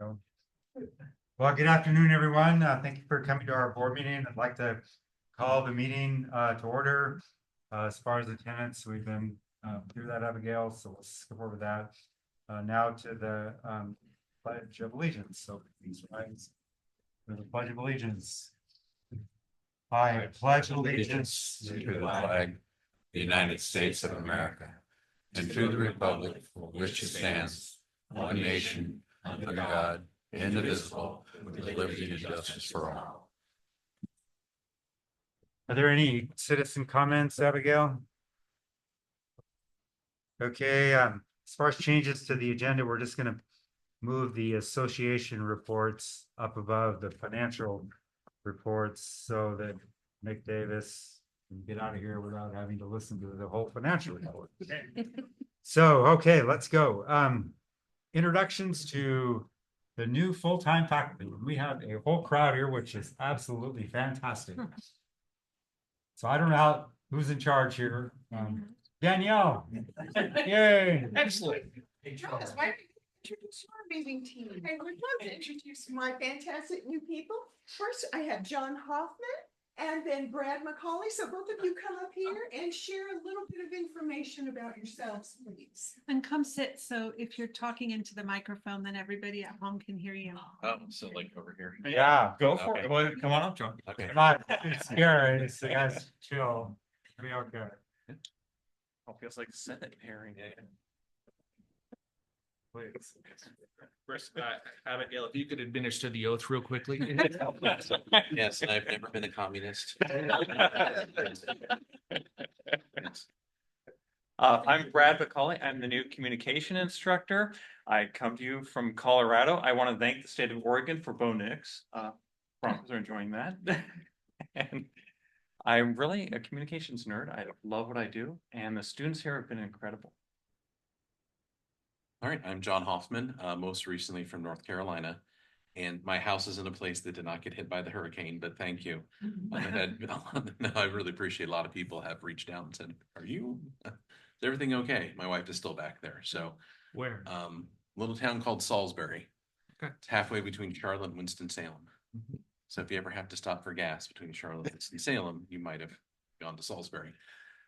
So, well, good afternoon, everyone. Thank you for coming to our board meeting. I'd like to call the meeting to order. As far as attendance, we've been through that, Abigail, so let's skip over that. Now to the Pledge of Allegiance. So please rise for the Pledge of Allegiance. I pledge allegiance to the flag of the United States of America, and to the republic for which it stands, one nation, under God, indivisible, with liberty and justice for all. Are there any citizen comments, Abigail? Okay, as far as changes to the agenda, we're just gonna move the association reports up above the financial reports so that Nick Davis can get out of here without having to listen to the whole financial report. So, okay, let's go. Introductions to the new full-time faculty. We have a whole crowd here, which is absolutely fantastic. So I don't know who's in charge here. Danielle. Yay. Excellent. Travis, why don't you introduce your amazing team? I would love to introduce my fantastic new people. First, I have John Hoffman and then Brad McCauley. So both of you come up here and share a little bit of information about yourselves, please. And come sit, so if you're talking into the microphone, then everybody at home can hear you. Oh, so like over here. Yeah. Go for Okay. it. Well, come on up, John. Okay. Not scary, so guys chill. Be okay. Oh, feels like Senate hearing. Please. Chris, Abigail, if you could administer the oath real quickly. Yes, and I've never been a communist. Yes. I'm Brad McCauley. I'm the new communication instructor. I come to you from Colorado. I want to thank the state of Oregon for Bo Nix. Broncos are enjoying that. And I'm really a communications nerd. I love what I do, and the students here have been incredible. All right, I'm John Hoffman, most recently from North Carolina, and my house is in a place that did not get hit by the hurricane, but thank you. No, I really appreciate a lot of people have reached out and said, is everything okay? My wife is still back there. So Where? little town called Salisbury. Okay. It's halfway between Charlotte and Winston-Salem. So if you ever have to stop for gas between Charlotte and Winston-Salem, you might have gone to Salisbury.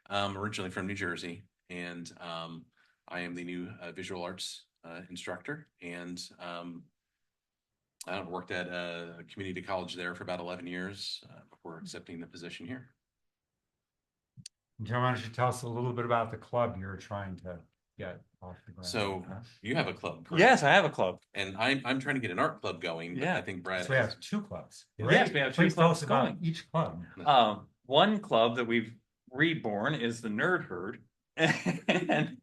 Originally from New Jersey, and I am the new visual arts instructor, and I worked at a community college there for about 11 years before accepting the position here. John, why don't you tell us a little bit about the club you're trying to get off the ground? So you have a club, correct? Yes, I have a club. And I'm trying to get an art club going, but Yeah. I think Brad So we have two clubs. Yes, we have two Please tell clubs us about going. each club. One club that we've reborn is the Nerd Herd. And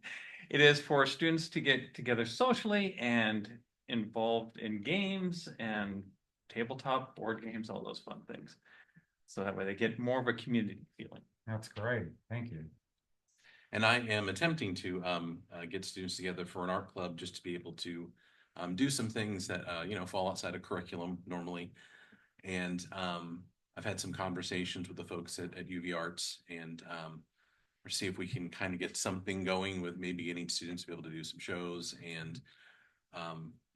it is for students to get together socially and involved in games and tabletop board games, all those fun things. So that way they get more of a community feeling. That's great. Thank you. And I am attempting to get students together for an art club just to be able to do some things that fall outside of curriculum normally. And I've had some conversations with the folks at UV Arts, and or see if we can kind of get something going with maybe getting students to be able to do some shows. And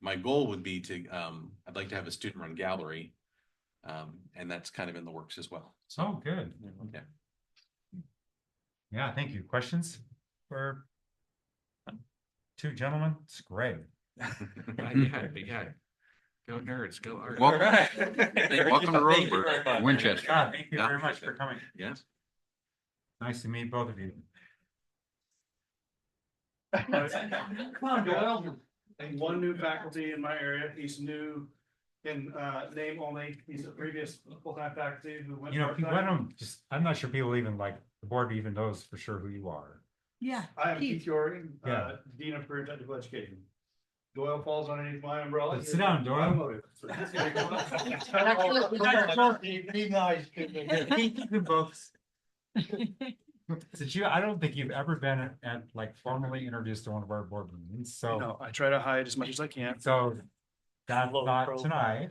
my goal would be to I'd like to have a student run gallery, and that's kind of in the works as well. So good. Yeah. Yeah, thank you. Questions for two gentlemen? It's great. Yeah. Go Nerds, go art. All right. Welcome to Thank you Roseburg. very much. Winchester. Yeah, thank you Yeah. very much for coming. Yes. Nice to meet both of you. Come on, Doyle. And one new faculty in my area. He's new in name only. He's a previous full-time faculty who went. You know, part-time. people, I'm not sure people even like, the board even knows for sure who you are. Yeah. I am Keith. Keith Yorgan, Yeah. Dean of Career and Technical Education. Doyle falls underneath my umbrella. Sit down, Doyle. Be nice. You can both. Since I don't think you've ever been at like formally introduced to one of our board meetings, so. No, I try to hide as much as I can. So that's not tonight.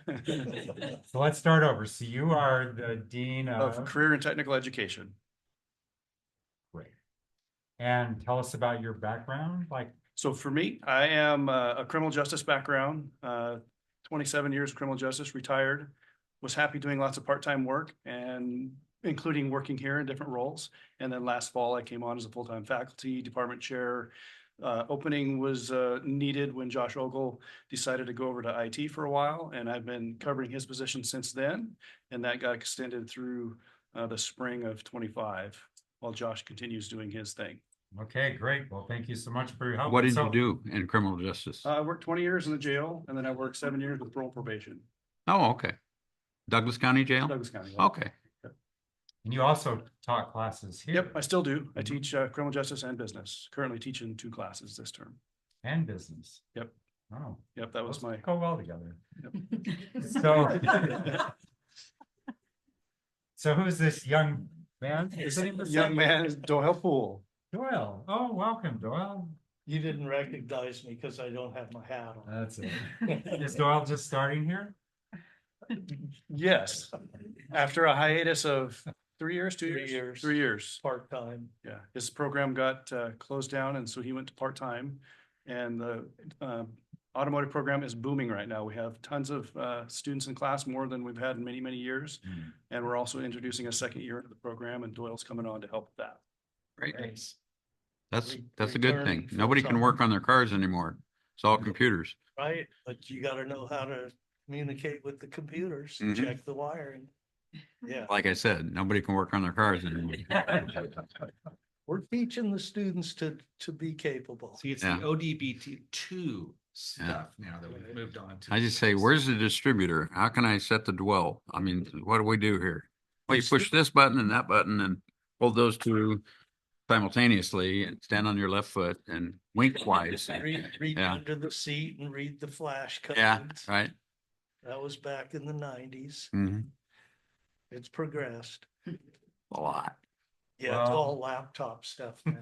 So let's start over. So you are the dean Of of. Career and Technical Education. Great. And tell us about your background, like. So for me, I am a criminal justice background, 27 years criminal justice, retired. Was happy doing lots of part-time work and including working here in different roles. And then last fall, I came on as a full-time faculty department chair. Opening was needed when Josh Ogle decided to go over to IT for a while, and I've been covering his position since then. And that got extended through the spring of 25, while Josh continues doing his thing. Okay, great. Well, thank you so much for your help. What did So- you do in criminal justice? I worked 20 years in the jail, and then I worked 7 years with parole probation, Oh, okay. Douglas County Jail? Douglas County. Okay. And you also taught classes here. Yep, I still do. I teach criminal justice and business. Currently teaching 2 classes this term. And business. Yep. Oh, Yep, that was those my. go well together. So. So who's this young man? Is it Young man is Doyle Poole. Doyle? Oh, welcome, Doyle. You didn't recognize me because I don't have my hat on. That's it. Is Doyle just starting here? Yes, after a hiatus of 3 years, 2 3 years? years. 3 years. Part-time. Yeah, his program got closed down, and so he went to part-time. And the automotive program is booming right now. We have tons of students in class, more than we've had in many, many years. And we're also introducing a second year into the program, and Doyle's coming on to help with that. Great. Thanks. That's a good thing. Returning Nobody can full-time. work on their cars anymore. It's all computers. Right, but you gotta know how to communicate with the computers, Mhm. check the wiring. Yeah, Like I said, nobody can work on their cars anymore. we're teaching the students to be capable. See, it's Yeah. the ODBT two stuff now that we've moved on to. I just say, where's the distributor? How can I set the dwell? I mean, what do we do here? Well, you push this button and that button and hold those two simultaneously and stand on your left foot and wink twice. Read Yeah. under the seat and read the flash codes. Yeah, right. That was back in the 90s. Mhm. It's progressed. A lot. Yeah, it's Wow. all laptop stuff now.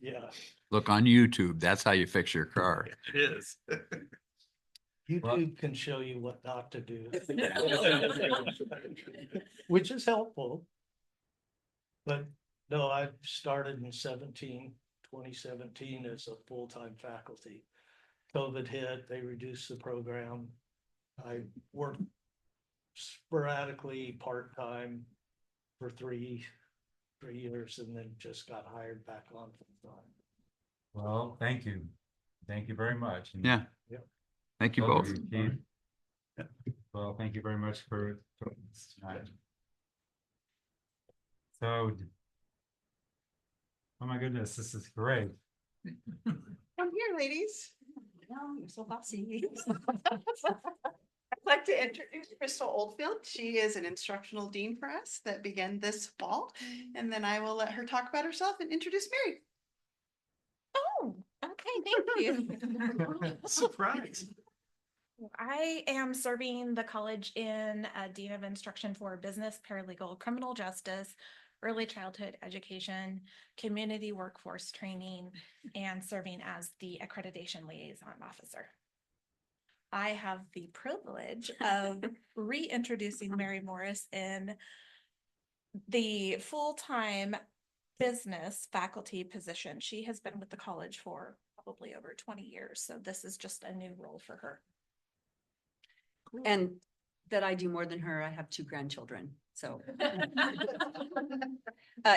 Yeah, Look on YouTube. That's how you fix your car. It is. YouTube can show you what not to do. Which is helpful. But no, I started in 2017 as a full-time faculty. COVID hit, they reduced the program. I worked sporadically part-time for three years and then just got hired back on full-time. Well, thank you. Thank you very much. And Yeah. Yep. Thank you both both. of you, Keith. Well, thank you very much for this tonight. So. Oh my goodness, this is great. Come here, ladies. Oh, you're so bossy. I'd like to introduce Crystal Oldfield. She is an instructional dean for us that began this fall. And then I will let her talk about herself and introduce Mary. Oh, okay, thank you. Surprise. I am serving the college in Dean of Instruction for Business, Paralegal, Criminal Justice, Early Childhood Education, Community Workforce Training, and serving as the Accreditation Liaison Officer. I have the privilege of reintroducing Mary Morris in the full-time business faculty position. She has been with the college for probably over 20 years, so this is just a new role for her. And that I do more than her. I have 2 grandchildren, so.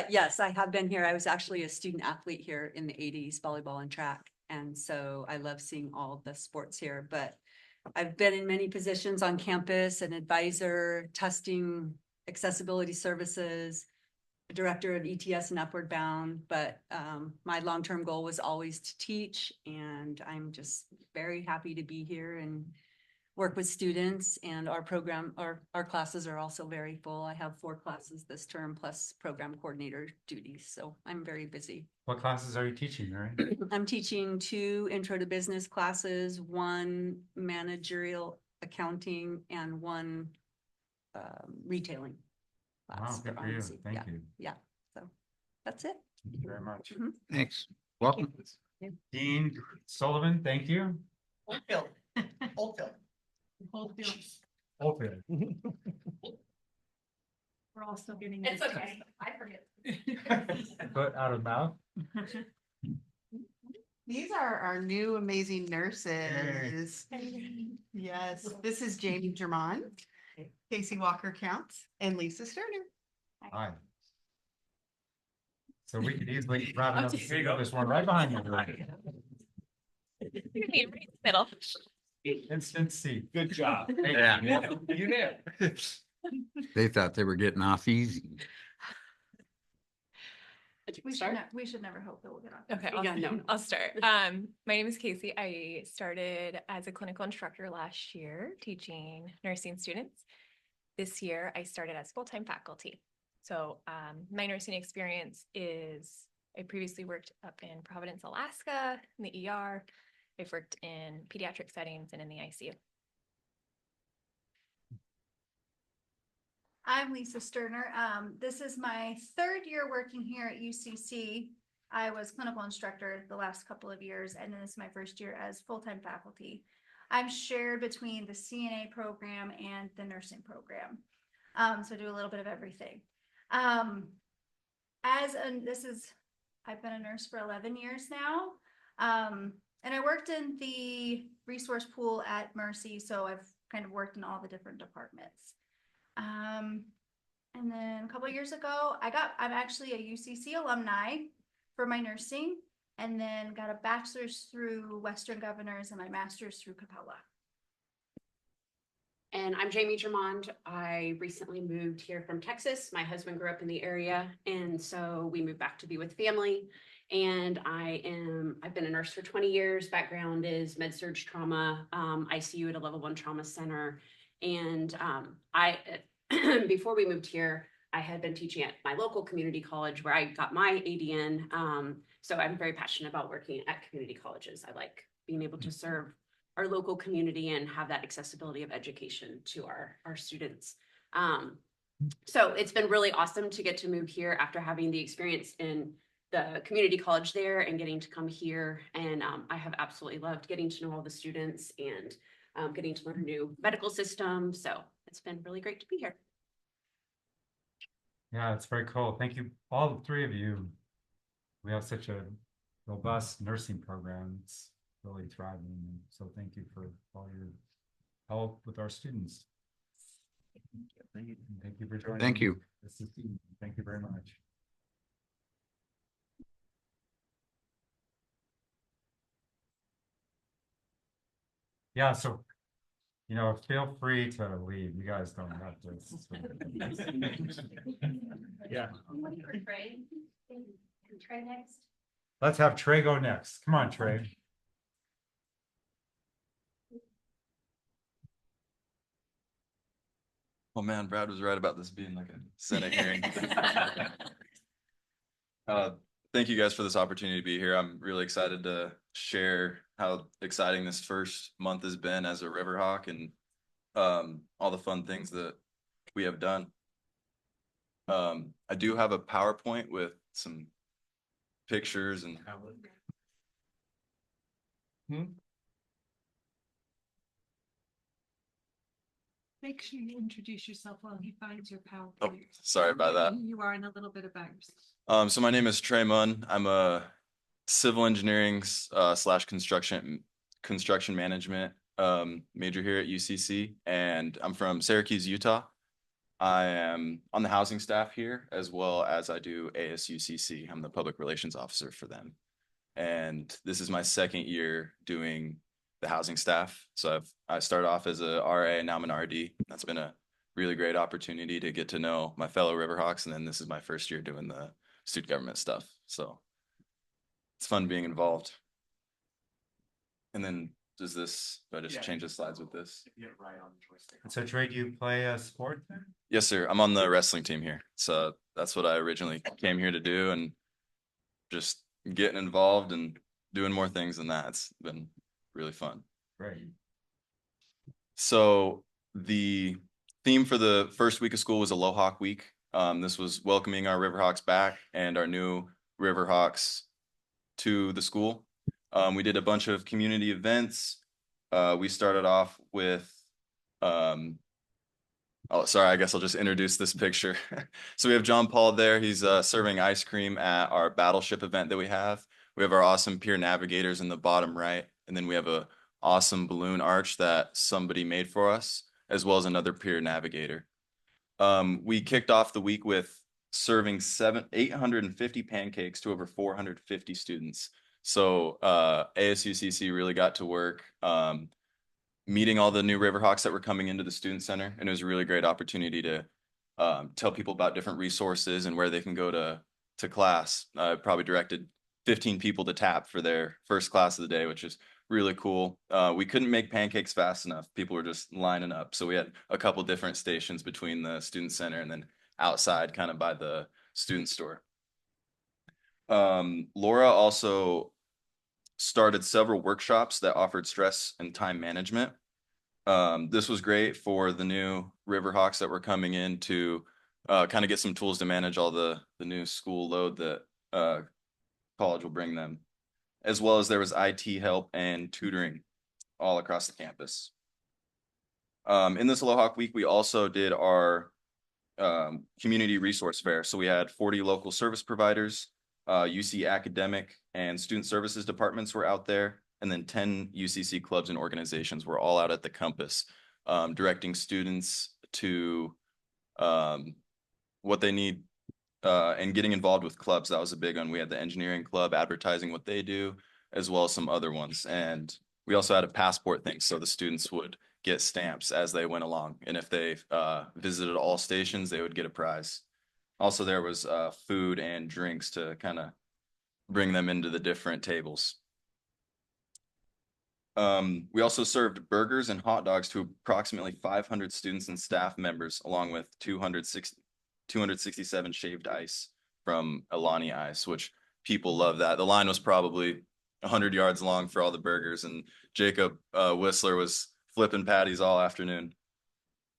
Yes, I have been here. I was actually a student athlete here in the 80s, volleyball and track. And so I love seeing all the sports here, but I've been in many positions on campus, an advisor, testing, accessibility services, director of ETS and Upward Bound, but my long-term goal was always to teach, and I'm just very happy to be here and work with students. And our program, our classes are also very full. I have 4 classes this term plus program coordinator duties, so I'm very busy. What classes are you teaching, Mary? I'm teaching 2 intro to business classes, 1 managerial accounting, and 1 retailing Wow, class for good for you. pharmacy. Thank Yeah, you. yeah, so that's it. Thank you very much. Thanks. Welcome. Dean Sullivan, thank you. Oldfield. Oldfield. Oldfield. We're all still getting. It's used to okay, I forget. Foot out of mouth. These are our new amazing nurses. Yes, this is Jamie German, Casey Walker Counts, and Lisa Sterner. Hi. So we could easily wrap up this one right behind you. Middle. Instant seat. Good job. Yeah. You there? They thought they were getting off easy. We should never hope that we'll get on. Okay, I'll start. My name is Casey. I started as a clinical instructor last year, teaching nursing students. This year, I started as full-time faculty. So my nursing experience is I previously worked up in Providence, Alaska, in the ER. I've worked in pediatric settings and in the ICU. I'm Lisa Sterner. This is my third year working here at UCC. I was clinical instructor the last couple of years, and then this is my first year as full-time faculty. I'm shared between the CNA program and the nursing program. So I do a little bit of everything. I've been a nurse for 11 years now. And I worked in the resource pool at Mercy, so I've kind of worked in all the different departments. And then a couple of years ago, I'm actually a UCC alumni for my nursing, and then got a bachelor's through Western Governors and my master's through Capella. And I'm Jamie Germond. I recently moved here from Texas. My husband grew up in the area, and so we moved back to be with family. And I've been a nurse for 20 years. Background is med-surg trauma, ICU at a level 1 trauma center. And before we moved here, I had been teaching at my local community college where I got my ADN. So I'm very passionate about working at community colleges. I like being able to serve our local community and have that accessibility of education to our students. So it's been really awesome to get to move here after having the experience in the community college there and getting to come here. And I have absolutely loved getting to know all the students and getting to learn a new medical system. So it's been really great to be here. Yeah, it's very cool. Thank you, all three of you. We have such a robust nursing program. It's really thriving. So thank you for all your help with our students. Thank you for joining. Thank you. Thank you very much. Yeah, so, feel free to leave. You guys don't have to. Yeah. Trey next. Let's have Trey go next. Come on, Trey. Oh man, Brad was right about this being like a Senate hearing. Thank you guys for this opportunity to be here. I'm really excited to share how exciting this first month has been as a Riverhawk and all the fun things that we have done. I do have a PowerPoint with some pictures and Make sure you introduce yourself while he finds your PowerPoint. Oh, sorry about that. Who you are and a little bit about yourself. So my name is Trey Munn. I'm a civil engineering slash construction management major here at UCC, and I'm from Syracuse, Utah. I am on the housing staff here, as well as I do ASUCC. I'm the public relations officer for them. And this is my second year doing the housing staff. So I started off as a RA and now I'm an RD. That's been a really great opportunity to get to know my fellow Riverhawks. And then this is my first year doing the student government stuff. So it's fun being involved. And then do I just change the slides with this? Yeah, right on the joystick. So Trey, do you play a sport then? Yes, sir. I'm on the wrestling team here. So that's what I originally came here to do, and just getting involved and doing more things than that. It's been really fun. Great. So the theme for the first week of school was Aloha Week. This was welcoming our Riverhawks back and our new Riverhawks to the school. We did a bunch of community events. We started off with, sorry, I guess I'll just introduce this picture. So we have John Paul there. He's serving ice cream at our battleship event that we have. We have our awesome peer navigators in the bottom right, and then we have a awesome balloon arch that somebody made for us, as well as another peer navigator. We kicked off the week with serving 850 pancakes to over 450 students. So ASUCC really got to work meeting all the new Riverhawks that were coming into the student center, and it was a really great opportunity to tell people about different resources and where they can go to class. Probably directed 15 people to tap for their first class of the day, which is really cool. We couldn't make pancakes fast enough. People were just lining up. So we had a couple different stations between the student center and then outside kind of by the student store. Laura also started several workshops that offered stress and time management. This was great for the new Riverhawks that were coming in to kind of get some tools to manage all the new school load that college will bring them, as well as there was IT help and tutoring all across the campus. In this Aloha week, we also did our community resource fair. So we had 40 local service providers, UC academic and student services departments were out there, and then 10 UCC clubs and organizations were all out at the campus, directing students to what they need and getting involved with clubs. That was a big one. We had the engineering club advertising what they do, as well as some other ones. And we also had a passport thing, so the students would get stamps as they went along. And if they visited all stations, they would get a prize. Also, there was food and drinks to kind of bring them into the different tables. We also served burgers and hot dogs to approximately 500 students and staff members, along with 267 shaved ice from Alani Ice, which people love that. The line was probably 100 yards long for all the burgers, and Jacob Whistler was flipping patties all afternoon.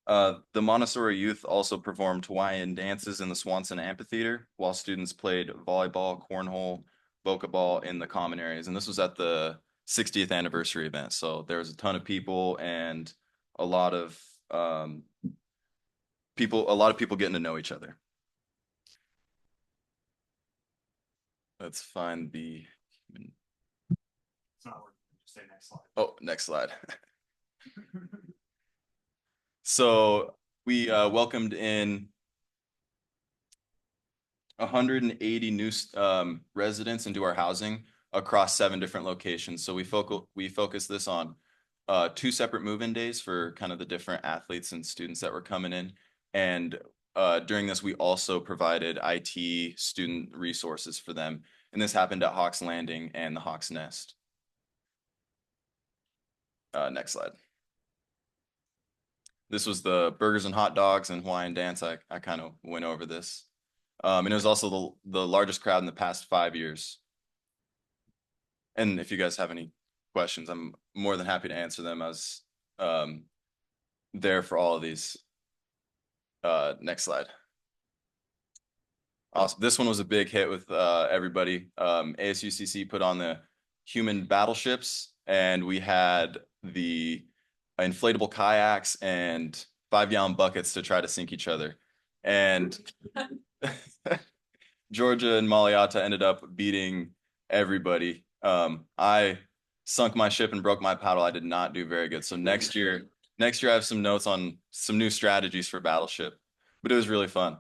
The Montessori youth also performed Hawaiian dances in the Swanson Amphitheater, while students played volleyball, cornhole, boca ball in the common areas. And this was at the 60th anniversary event. So there was a ton of people and a lot of people getting to know each other. Let's find the. It's not working. Just say next slide. Oh, next slide. So we welcomed in 180 new residents into our housing across 7 different locations. So we focus this on 2 separate move-in days for kind of the different athletes and students that were coming in. And during this, we also provided IT student resources for them. And this happened at Hawks Landing and the Hawks Nest. Next slide. This was the burgers and hot dogs and Hawaiian dance. I kind of went over this. And it was also the largest crowd in the past 5 years. And if you guys have any questions, I'm more than happy to answer them. I was there for all of these. Next slide. Awesome. This one was a big hit with everybody. ASUCC put on the human battleships, and we had the inflatable kayaks and 5-gallon buckets to try to sink each other. And Georgia and Maliata ended up beating everybody. I sunk my ship and broke my paddle. I did not do very good. So next year I have some notes on some new strategies for Battleship, but it was really fun.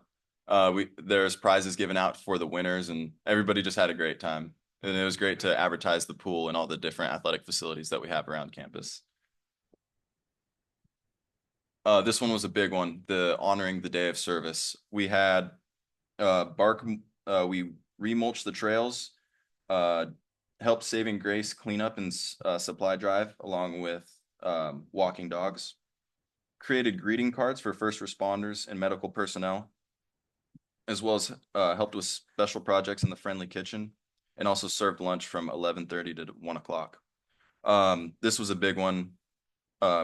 There's prizes given out for the winners, and everybody just had a great time. And it was great to advertise the pool and all the different athletic facilities that we have around campus. This one was a big one, the honoring the day of service. We had we remulched the trails, helped Saving Grace clean up and supply drive along with walking dogs, created greeting cards for first responders and medical personnel, as well as helped with special projects in the friendly kitchen, and also served lunch from 11:30 to 1 o'clock. This was a big one.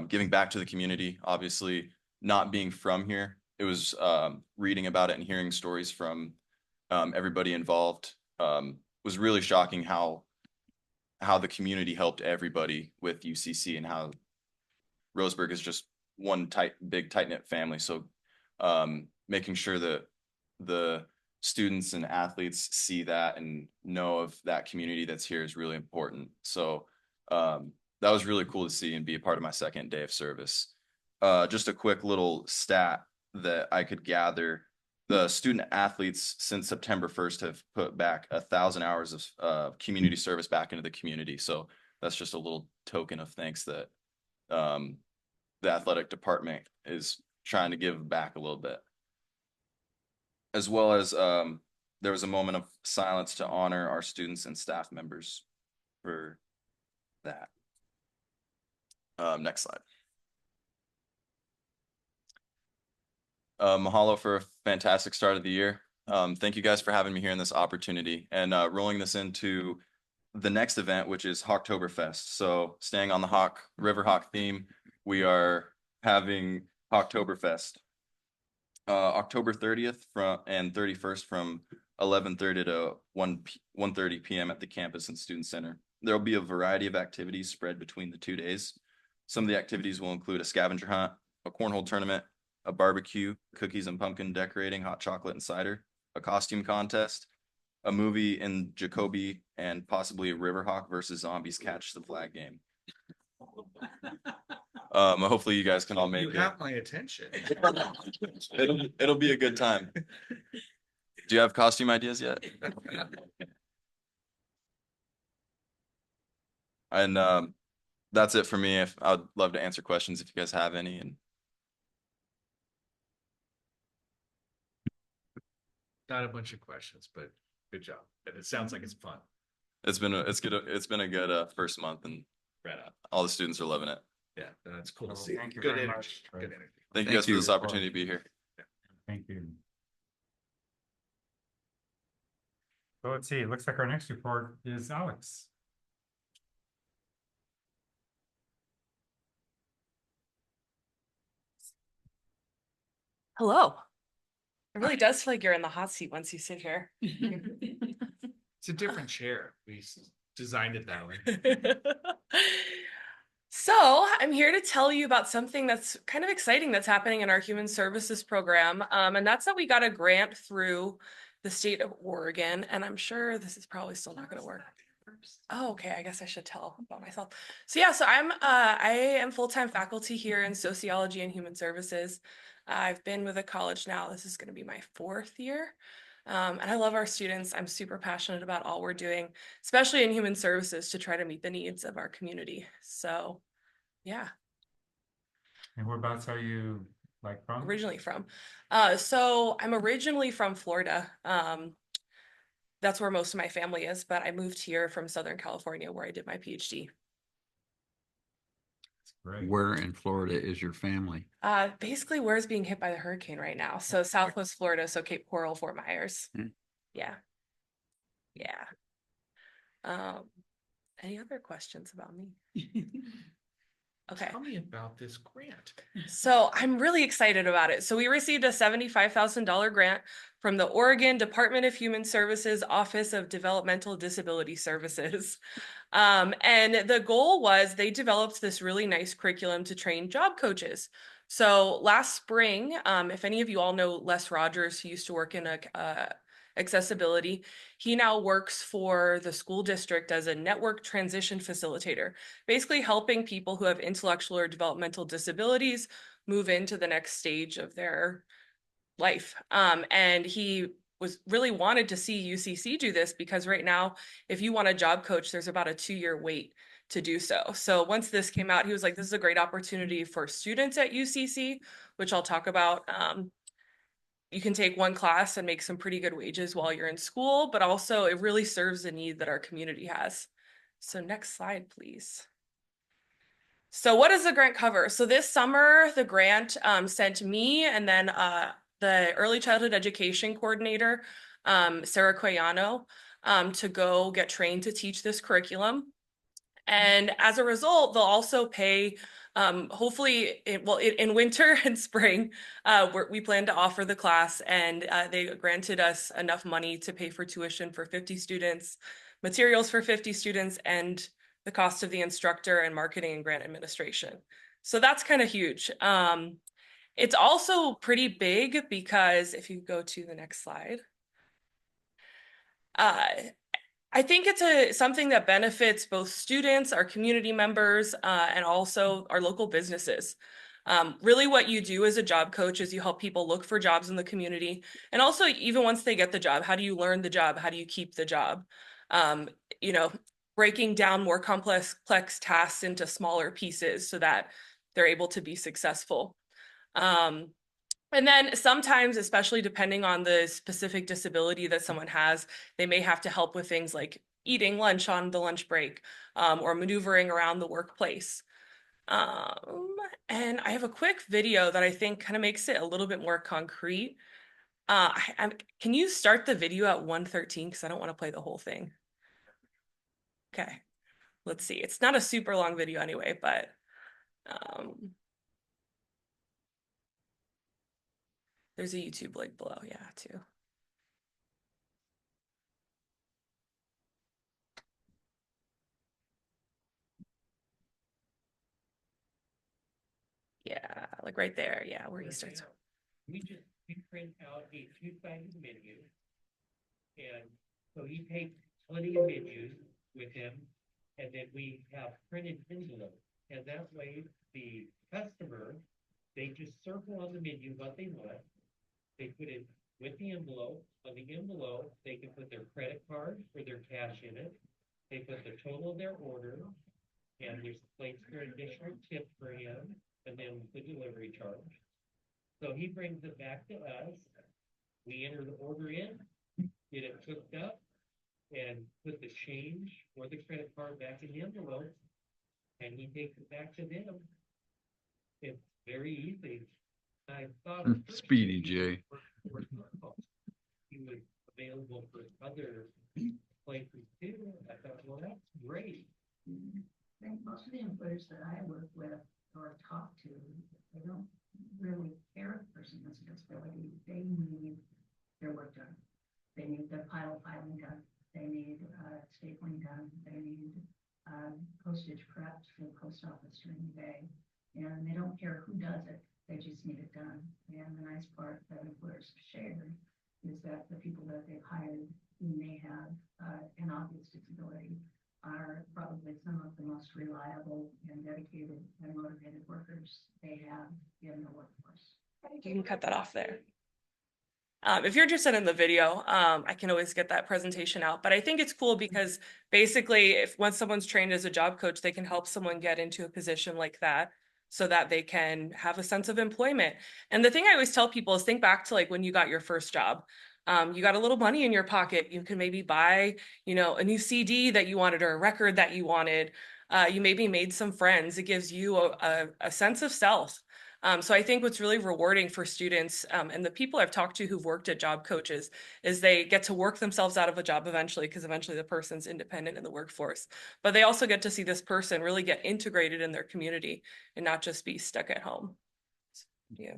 Giving back to the community, obviously not being from here, it was reading about it and hearing stories from everybody involved. Was really shocking how the community helped everybody with UCC, and how Roseburg is just one big tight-knit family. So making sure that the students and athletes see that and know of that community that's here is really important. So that was really cool to see and be a part of my second day of service. Just a quick little stat that I could gather. The student athletes since September 1st have put back 1,000 hours of community service back into the community. So that's just a little token of thanks that the athletic department is trying to give back a little bit. As well as there was a moment of silence to honor our students and staff members for that. Next slide. Mahalo for a fantastic start of the year. Thank you guys for having me here in this opportunity and rolling this into the next event, which is Hawktoberfest. So staying on the River Hawk theme, we are having Hawktoberfest. October 30th and 31st from 11:30 to 1:30 p.m. at the campus and student center. There will be a variety of activities spread between the 2 days. Some of the activities will include a scavenger hunt, a cornhole tournament, a barbecue, cookies and pumpkin decorating, hot chocolate and cider, a costume contest, a movie in Jacoby, and possibly a Riverhawk versus Zombies Catch the Flag game. Hopefully you guys can all make You it. have my attention. It'll be a good time. Do you have costume ideas yet? And that's it for me. I'd love to answer questions if you guys have any. And Not a bunch of questions, but good job. And it sounds like it's fun. it's been a good first month, and all the students are loving it. Yeah, that's cool to see. Thank you Good very energy. much. Good energy. Thank you guys for this opportunity to be here. Thank you. So let's see, it looks like our next report is Alex. Hello. It really does feel like you're in the hot seat once you sit here. It's a different chair. We designed it that way. So I'm here to tell you about something that's kind of exciting that's happening in our human services program. And that's that we got a grant through the state of Oregon. And I'm sure this is probably still not going to work. Oh, okay. I guess I should tell about myself. So yeah, I am full-time faculty here in sociology and human services. I've been with the college now. This is going to be my 4th year. And I love our students. I'm super passionate about all we're doing, especially in human services, to try to meet the needs of our community. So, yeah. And whereabouts are you from? Originally from. So I'm originally from Florida. That's where most of my family is, but I moved here from Southern California where I did my PhD. Great. Where in Florida is your family? Basically where's being hit by the hurricane right now. So Southwest Florida, so Cape Coral, Fort Myers. Yeah. Any other questions about me? Okay. Tell me about this grant. So I'm really excited about it. So we received a $75,000 grant from the Oregon Department of Human Services Office of Developmental Disability Services. And the goal was they developed this really nice curriculum to train job coaches. So last spring, if any of you all know Les Rogers, who used to work in accessibility, he now works for the school district as a network transition facilitator, basically helping people who have intellectual or developmental disabilities move into the next stage of their life. And he really wanted to see UCC do this because right now, if you want a job coach, there's about a 2-year wait to do so. So once this came out, he was like, this is a great opportunity for students at UCC, which I'll talk about. You can take one class and make some pretty good wages while you're in school, but also it really serves the need that our community has. So next slide, please. So what does the grant cover? So this summer, the grant sent me and then the early childhood education coordinator, Sarah Coyano, to go get trained to teach this curriculum. And as a result, they'll also pay, hopefully, in winter and spring, we plan to offer the class, and they granted us enough money to pay for tuition for 50 students, materials for 50 students, and the cost of the instructor and marketing and grant administration. So that's kind of huge. It's also pretty big because if you go to the next slide, I think it's something that benefits both students, our community members, and also our local businesses. Really what you do as a job coach is you help people look for jobs in the community. And also, even once they get the job, how do you learn the job? How do you keep the job? You know, breaking down more complex tasks into smaller pieces so that they're able to be successful. And then sometimes, especially depending on the specific disability that someone has, they may have to help with things like eating lunch on the lunch break, or maneuvering around the workplace. And I have a quick video that I think kind of makes it a little bit more concrete. Can you start the video at 1:13? Because I don't want to play the whole thing. Okay, let's see. It's not a super long video anyway, but there's a YouTube link below, yeah, too. Yeah, like right there, yeah, where he starts. We print out a two-sided menu. And so he takes plenty of menus with him, and then we have printed envelopes. And that way, the customer, they just circle on the menu what they want. They put it with the envelope. On the envelope, they can put their credit card or their cash in it. They put the total of their order, and there's a place for additional tip for him, and then the delivery charge. So he brings it back to us. We enter the order in, get it hooked up, and put the change or the credit card back in the envelope, and he takes it back to them. It's very easy. I thought Speedy J. he was available for other places too. I thought, well, that's great. I think most of the employers that I work with or talk to, they don't really care if a person has a disability. They need their work done. They need their pile filing done. They need stapling done. They need postage prepped for the post office during the day. And they don't care who does it. They just need it done. And the nice part that employers share is that the people that they've hired who may have an obvious disability are probably some of the most reliable and dedicated and motivated workers they have in the workforce. You can cut that off there. If you're interested in the video, I can always get that presentation out, but I think it's cool because basically if once someone's trained as a job coach, they can help someone get into a position like that so that they can have a sense of employment. And the thing I always tell people is think back to like when you got your first job. You got a little money in your pocket. You can maybe buy, you know, a new CD that you wanted or a record that you wanted. You maybe made some friends. It gives you a sense of self. So I think what's really rewarding for students and the people I've talked to who've worked at job coaches is they get to work themselves out of a job eventually because eventually the person's independent in the workforce. But they also get to see this person really get integrated in their community and not just be stuck at home. Yeah.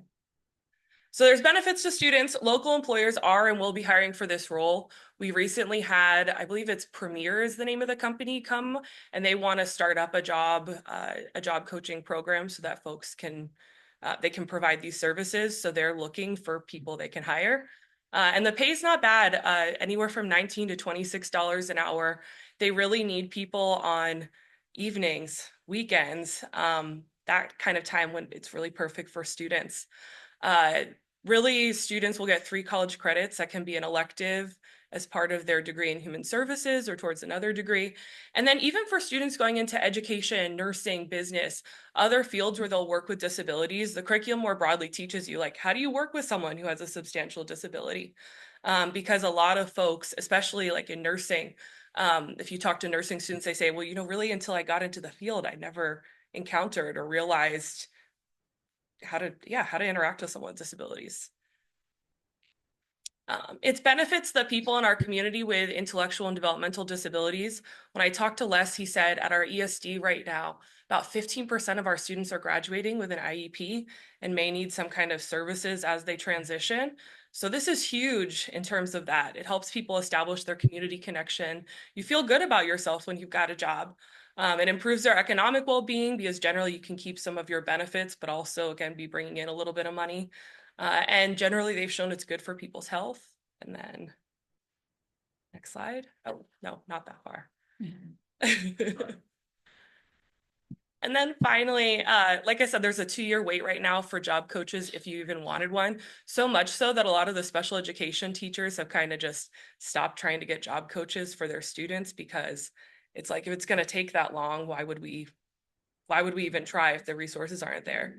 So there's benefits to students. Local employers are and will be hiring for this role. We recently had, I believe it's Premier is the name of the company, come and they want to start up a job coaching program so that folks can they can provide these services. So they're looking for people they can hire. And the pay's not bad, anywhere from $19 to $26 an hour. They really need people on evenings, weekends, that kind of time when it's really perfect for students. Really, students will get 3 college credits that can be an elective as part of their degree in human services or towards another degree. And then even for students going into education, nursing, business, other fields where they'll work with disabilities, the curriculum more broadly teaches you like, how do you work with someone who has a substantial disability? Because a lot of folks, especially like in nursing, if you talk to nursing students, they say, well, you know, really until I got into the field, I never encountered or realized how to interact with someone with disabilities. It benefits the people in our community with intellectual and developmental disabilities. When I talked to Les, he said at our ESD right now, about 15% of our students are graduating with an IEP and may need some kind of services as they transition. So this is huge in terms of that. It helps people establish their community connection. You feel good about yourself when you've got a job. It improves their economic well-being because generally you can keep some of your benefits, but also again, be bringing in a little bit of money. And generally they've shown it's good for people's health. And Next slide. Oh, no, not that far. And then finally, like I said, there's a 2-year wait right now for job coaches if you even wanted one. So much so that a lot of the special education teachers have kind of just stopped trying to get job coaches for their students, because it's like, if it's going to take that long, why would we even try if the resources aren't there?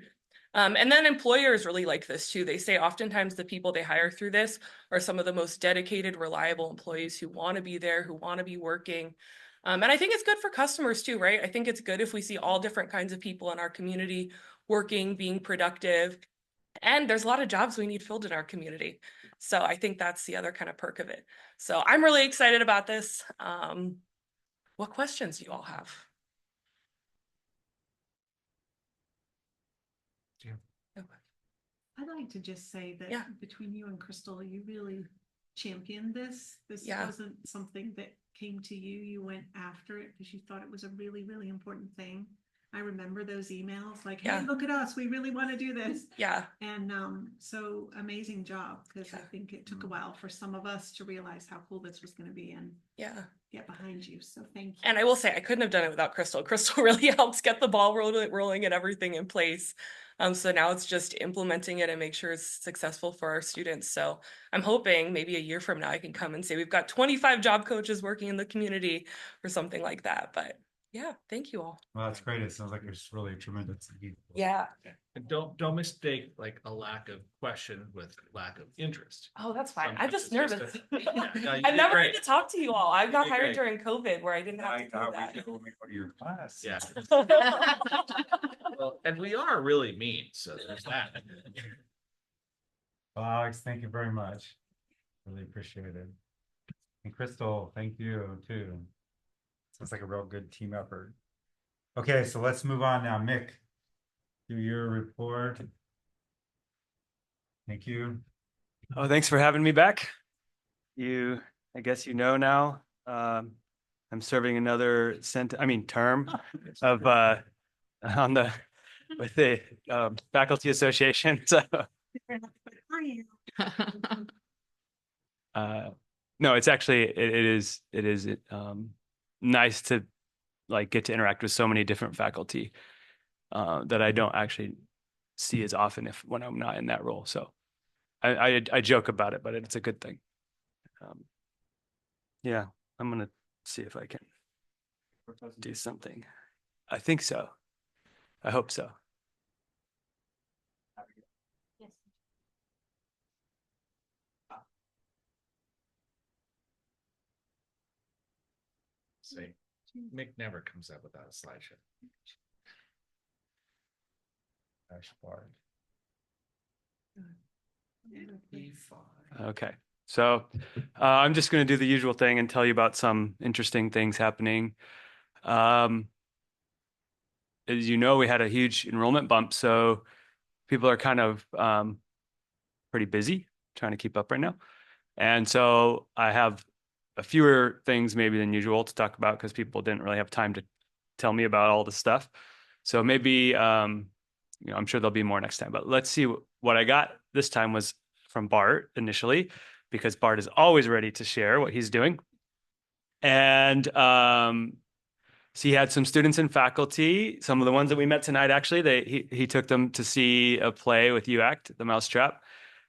And then employers really like this too. They say oftentimes the people they hire through this are some of the most dedicated, reliable employees who want to be there, who want to be working. And I think it's good for customers too, right? I think it's good if we see all different kinds of people in our community working, being productive. And there's a lot of jobs we need filled in our community. So I think that's the other kind of perk of it. So I'm really excited about this. What questions do you all have? I'd like to just say that Yeah. between you and Crystal, you really championed this. This Yeah. wasn't something that came to you. You went after it because you thought it was a really, really important thing. I remember those emails like, hey, Yeah. look at us. We really want to do this. Yeah. And so amazing job, because I think it took a while for some of us to realize how cool this was going to be and Yeah. get behind you. So thank you. And I will say, I couldn't have done it without Crystal. Crystal really helped get the ball rolling and everything in place. So now it's just implementing it and make sure it's successful for our students. So I'm hoping maybe a year from now I can come and say we've got 25 job coaches working in the community or something like that. But yeah, thank you all. Well, that's great. It sounds like there's really a tremendous need. Yeah. And don't mistake like a lack of question with lack of interest. Oh, that's fine. I'm Sometimes just it's nervous. Yeah, no, you I did never great. get to talk to you all. I got did hired great. during COVID where I didn't have to do thought that. we could only go to your class. Yeah. Well, and we are really mean, so there's that. Well, Alex, thank you very much. Really appreciate it. And Crystal, thank you too. Sounds like a real good team effort. Okay, so let's move on now. Mick, do your report. Thank you. Oh, thanks for having me back. I guess you know now, I'm serving another term of with the faculty association. So no, it's actually it is nice to like get to interact with so many different faculty that I don't actually see as often when I'm not in that role. So I joke about it, but it's a good thing. Yeah, I'm gonna see if I can do something. I think so. I hope so. See, Mick never comes up without a slideshow. Dashboard. Okay, so I'm just going to do the usual thing and tell you about some interesting things happening. As you know, we had a huge enrollment bump, so people are kind of pretty busy trying to keep up right now. And so I have a fewer things maybe than usual to talk about because people didn't really have time to tell me about all this stuff. So maybe, I'm sure there'll be more next time, but let's see what I got this time was from Bart initially, because Bart is always ready to share what he's doing. And so he had some students and faculty, some of the ones that we met tonight, actually, he took them to see a play with UACT, The Mousetrap.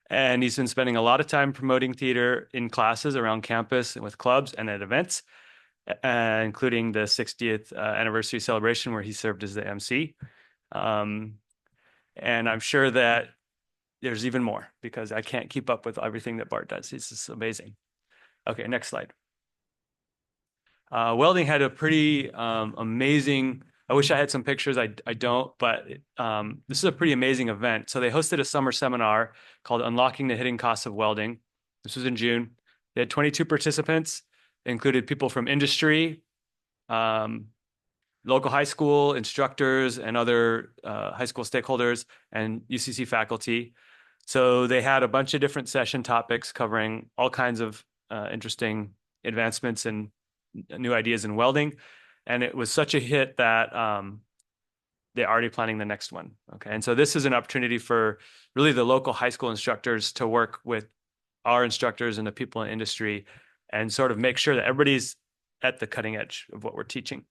And he's been spending a lot of time promoting theater in classes around campus and with clubs and at events, including the 60th anniversary celebration where he served as the MC. And I'm sure that there's even more because I can't keep up with everything that Bart does. It's just amazing. Okay, next slide. Welding had a pretty amazing, I wish I had some pictures, I don't, but this is a pretty amazing event. So they hosted a summer seminar called Unlocking the Hidden Costs of Welding. This was in June. They had 22 participants. They included people from industry, local high school instructors and other high school stakeholders and UCC faculty. So they had a bunch of different session topics covering all kinds of interesting advancements and new ideas in welding. And it was such a hit that they're already planning the next one. Okay. And so this is an opportunity for really the local high school instructors to work with our instructors and the people in industry and sort of make sure that everybody's at the cutting edge of what we're teaching.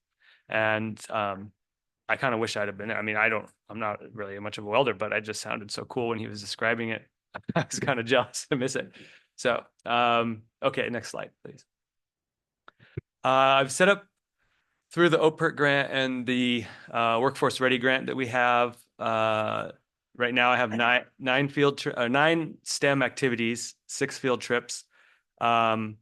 And I kind of wish I'd have been there. I mean, I'm not really much of a welder, but it just sounded so cool when he was describing it. I was kind of jealous to miss it. So, okay, next slide, please. I've set up through the OPERT grant and the Workforce Ready grant that we have. Right now, I have nine STEM activities, 6 field trips. And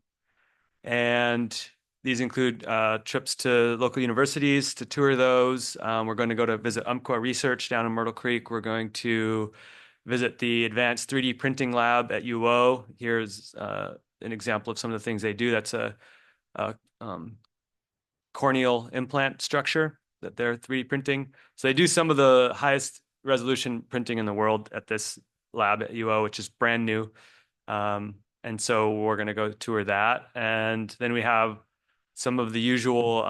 these include trips to local universities to tour those. We're going to go to visit Umpqua Research down in Myrtle Creek. We're going to visit the Advanced 3D Printing Lab at UO. Here's an example of some of the things they do. That's a corneal implant structure that they're 3D printing. So they do some of the highest resolution printing in the world at this lab at UO, which is brand new. And so we're going to go tour that. And then we have some of the usual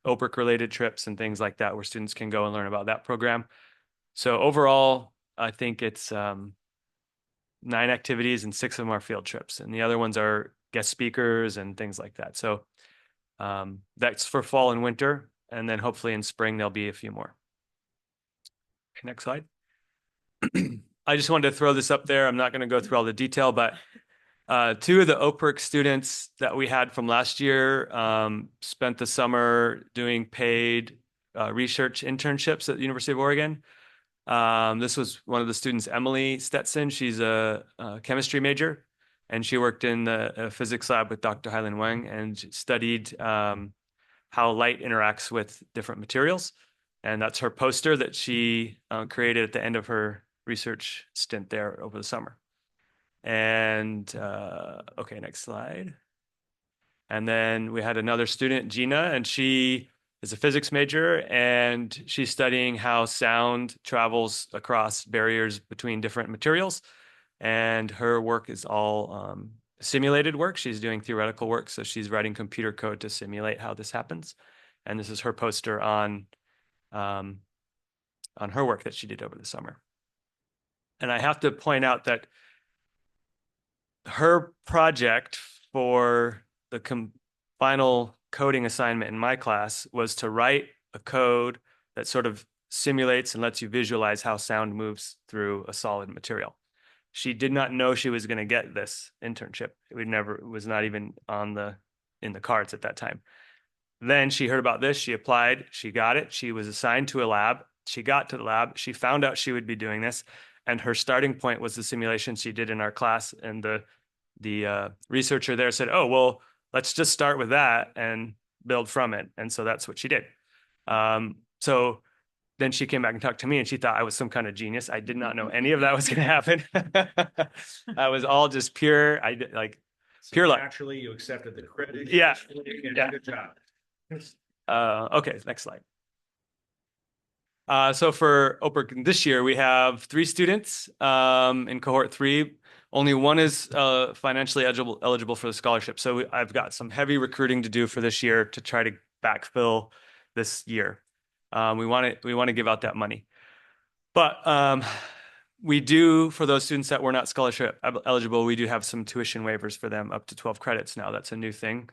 OPERC related trips and things like that where students can go and learn about that program. So overall, I think it's 9 activities and 6 of them are field trips. And the other ones are guest speakers and things like that. So that's for fall and winter. And then hopefully in spring, there'll be a few more. Okay, next slide. I just wanted to throw this up there. I'm not going to go through all the detail, but 2 of the OPERC students that we had from last year spent the summer doing paid research internships at the University of Oregon. This was one of the students, Emily Stetson. She's a chemistry major, and she worked in the physics lab with Dr. Hylan Wang and studied how light interacts with different materials. And that's her poster that she created at the end of her research stint there over the summer. And okay, next slide. And then we had another student, Gina, and she is a physics major, and she's studying how sound travels across barriers between different materials. And her work is all simulated work. She's doing theoretical work, so she's writing computer code to simulate how this happens. And this is her poster on her work that she did over the summer. And I have to point out that her project for the final coding assignment in my class was to write a code that sort of simulates and lets you visualize how sound moves through a solid material. She did not know she was going to get this internship. It was not even in the cards at that time. Then she heard about this, she applied, she got it, she was assigned to a lab, she got to the lab, she found out she would be doing this, and her starting point was the simulation she did in our class, and the researcher there said, oh, well, let's just start with that and build from it. And so that's what she did. So then she came back and talked to me, and she thought I was some kind of genius. I did not know any of that was going to happen. I was all just pure, pure luck. Naturally, you accepted the credit. Yeah. Yeah. Good job. Okay, next slide. So for OPERC this year, we have 3 students in cohort 3. Only one is financially eligible for the scholarship. So I've got some heavy recruiting to do for this year to try to backfill this year. We want to give out that money. But we do, for those students that were not scholarship eligible, we do have some tuition waivers for them up to 12 credits now. That's a new thing.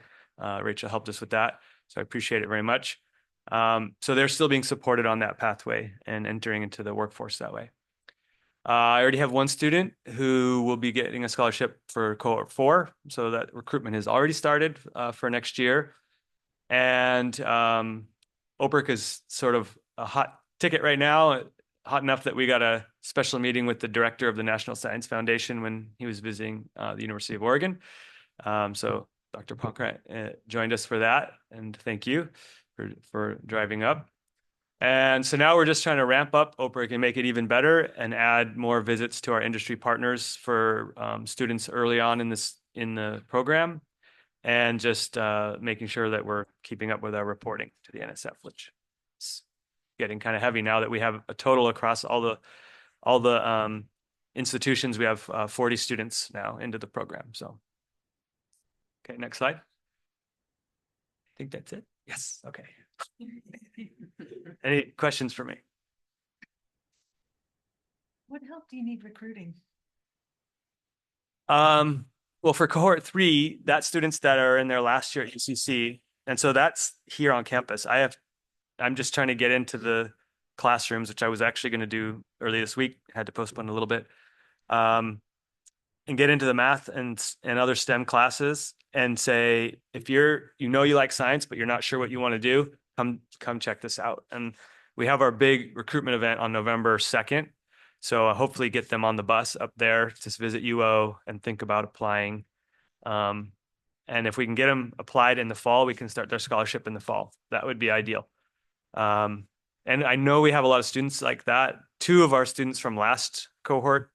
Rachel helped us with that. So I appreciate it very much. So they're still being supported on that pathway and entering into the workforce that way. I already have one student who will be getting a scholarship for cohort 4. So that recruitment has already started for next year. And OPERC is sort of a hot ticket right now, hot enough that we got a special meeting with the director of the National Science Foundation when he was visiting the University of Oregon. So Dr. Pankrat joined us for that, and thank you for driving up. And so now we're just trying to ramp up OPERC and make it even better and add more visits to our industry partners for students early on in the program, and just making sure that we're keeping up with our reporting to the NSF, which is getting kind of heavy now that we have a total across all the institutions. We have 40 students now into the program. So, okay, next slide. I think that's it. Yes. Okay. Any questions for me? What help do you need recruiting? Well, for cohort 3, that's students that are in their last year at UCC. And so that's here on campus. I'm just trying to get into the classrooms, which I was actually going to do early this week, had to postpone a little bit. And get into the math and other STEM classes and say, if you like science, but you're not sure what you want to do, come check this out. And we have our big recruitment event on November 2nd. So hopefully get them on the bus up there to visit UO and think about applying. And if we can get them applied in the fall, we can start their scholarship in the fall. That would be ideal. And I know we have a lot of students like that. 2 of our students from last cohort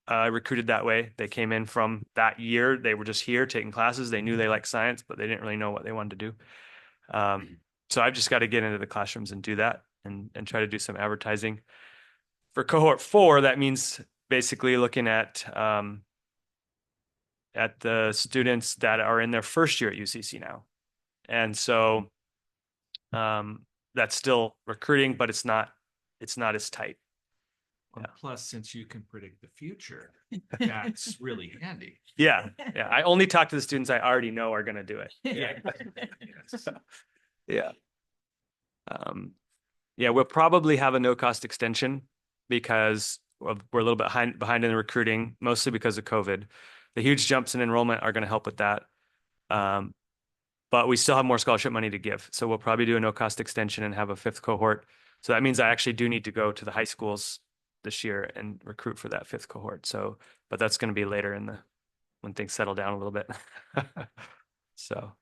recruited that way. They came in from that year. They were just here taking classes. They knew they liked science, but they didn't really know what they wanted to do. So I've just got to get into the classrooms and do that and try to do some advertising. For cohort 4, that means basically looking at the students that are in their first year at UCC now. And so that's still recruiting, but it's not as tight. And plus, since you can predict the future, that's really handy. Yeah. I only talk to the students I already know are going to do it. Yeah. We'll probably have a no-cost extension because we're a little bit behind in the recruiting, mostly because of COVID. The huge jumps in enrollment are going to help with that. But we still have more scholarship money to give. So we'll probably do a no-cost extension and have a 5th cohort. So that means I actually do need to go to the high schools this year and recruit for that 5th cohort. So, but that's going to be later when things settle down a little bit. So,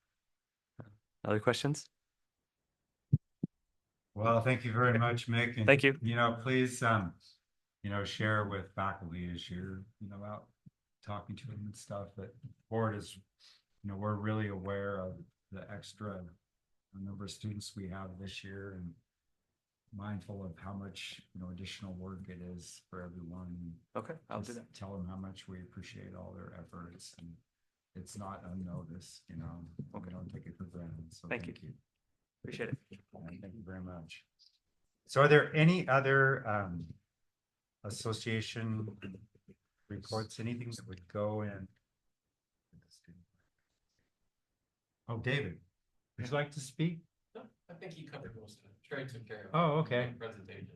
other questions? Well, thank you very much, Mick. And, Thank you. Please, share with faculty as you're, out talking to them and stuff, that board is, we're really aware of the extra number of students we have this year and mindful of how much, additional work it is for everyone. Okay, I'll do that. Tell them how much we appreciate all their efforts, and it's not unnoticed, we don't take it for granted. So Thank you. Appreciate it. Thank you very much. So are there any other association reports, anything that would go in? Oh, David, would you like to speak? No, I think you covered most of it. Trey took care of it. Oh, okay. in the Presentation.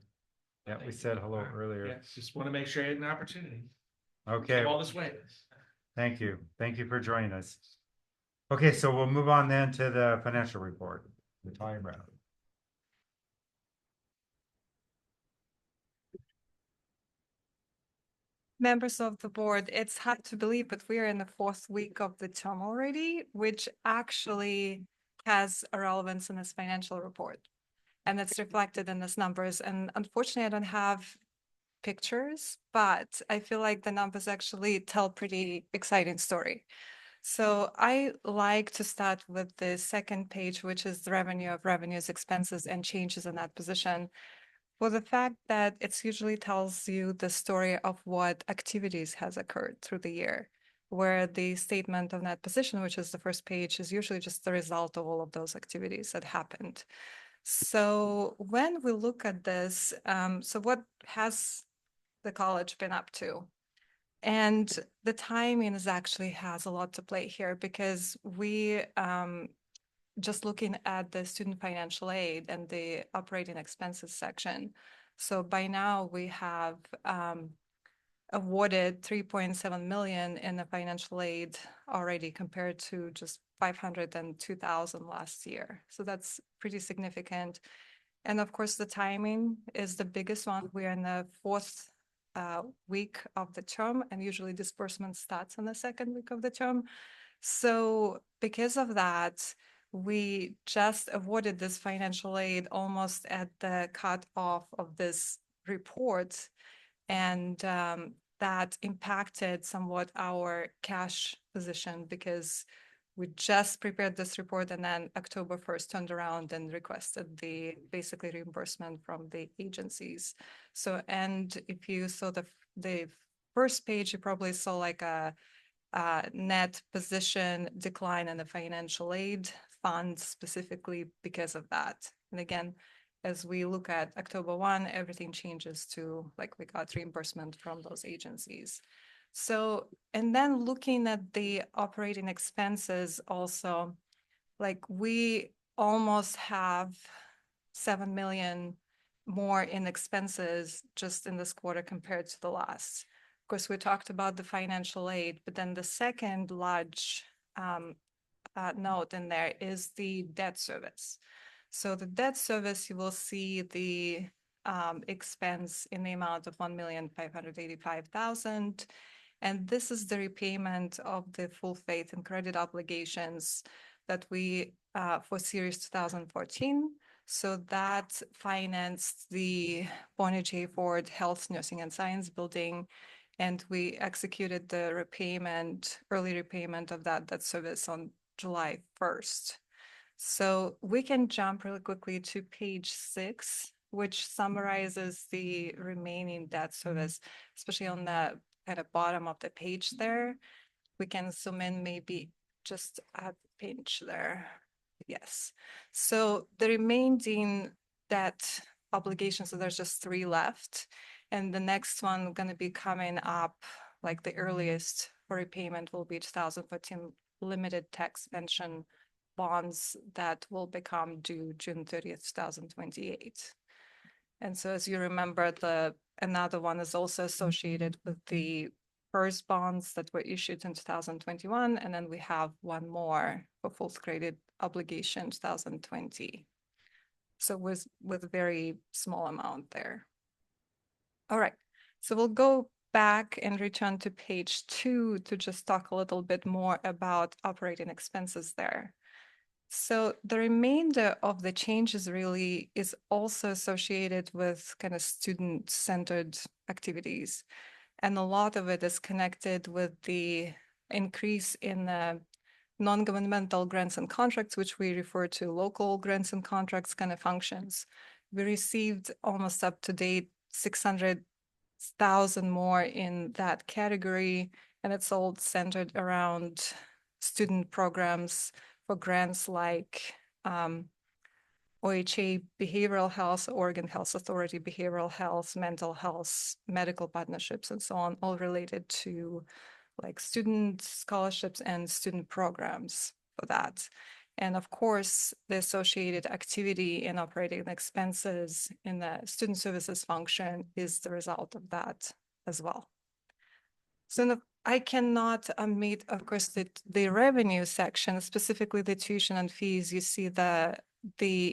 Yeah, we said hello earlier. Yeah, just want to make sure you had an opportunity. Okay. Came all this way. Thank you. Thank you for joining us. Okay, so we'll move on then to the financial report. Natalia Brown. Members of the board, it's hard to believe, but we are in the 4th week of the term already, which actually has a relevance in this financial report. And it's reflected in these numbers. And unfortunately, I don't have pictures, but I feel like the numbers actually tell pretty exciting story. So I like to start with the 2nd page, which is the revenue of revenues, expenses, and changes in that position. For the fact that it usually tells you the story of what activities has occurred through the year, where the statement of net position, which is the 1st page, is usually just the result of all of those activities that happened. So when we look at this, so what has the college been up to? And the timing actually has a lot to play here, because we just looking at the student financial aid and the operating expenses section. So by now we have awarded 3.7 million in the financial aid already, compared to just 502,000 last year. So that's pretty significant. And of course, the timing is the biggest one. We're in the 4th week of the term, and usually disbursement starts in the 2nd week of the term. So because of that, we just awarded this financial aid almost at the cutoff of this report, and that impacted somewhat our cash position, because we just prepared this report and then October 1st turned around and requested the basically reimbursement from the agencies. So, and if you saw the 1st page, you probably saw like a net position decline in the financial aid fund, specifically because of that. And again, as we look at October 1, everything changes to, like, we got reimbursement from those agencies. So, and then looking at the operating expenses also, like we almost have 7 million more in expenses just in this quarter compared to the last. Of course, we talked about the financial aid, but then the second large note in there is the debt service. So the debt service, you will see the expense in the amount of 1,585,000. And this is the repayment of the full faith and credit obligations that we for Series 2014. So that financed the Bonnie J. Ford Health, Nursing and Science Building. And we executed the repayment, early repayment of that service on July 1st. So we can jump really quickly to page 6, which summarizes the remaining debt service, especially on the at the bottom of the page there. We can zoom in maybe just a pinch there. Yes. So the remaining debt obligations, so there's just 3 left. And the next one going to be coming up, like the earliest for repayment will be 2014 limited tax pension bonds that will become due June 30th, 2028. And so as you remember, another one is also associated with the first bonds that were issued in 2021, and then we have one more for full credit obligation 2020. So with a very small amount there. All right, so we'll go back and return to page 2 to just talk a little bit more about operating expenses there. So the remainder of the changes really is also associated with kind of student-centered activities. And a lot of it is connected with the increase in the non-governmental grants and contracts, which we refer to local grants and contracts kind of functions. We received almost up to date 600,000 more in that category, and it's all centered around student programs for grants like OHA Behavioral Health, Oregon Health Authority Behavioral Health, mental health, medical partnerships, and so on, all related to like student scholarships and student programs for that. And of course, the associated activity and operating expenses in the student services function is the result of that as well. So I cannot omit, of course, the revenue section, specifically the tuition and fees. You see the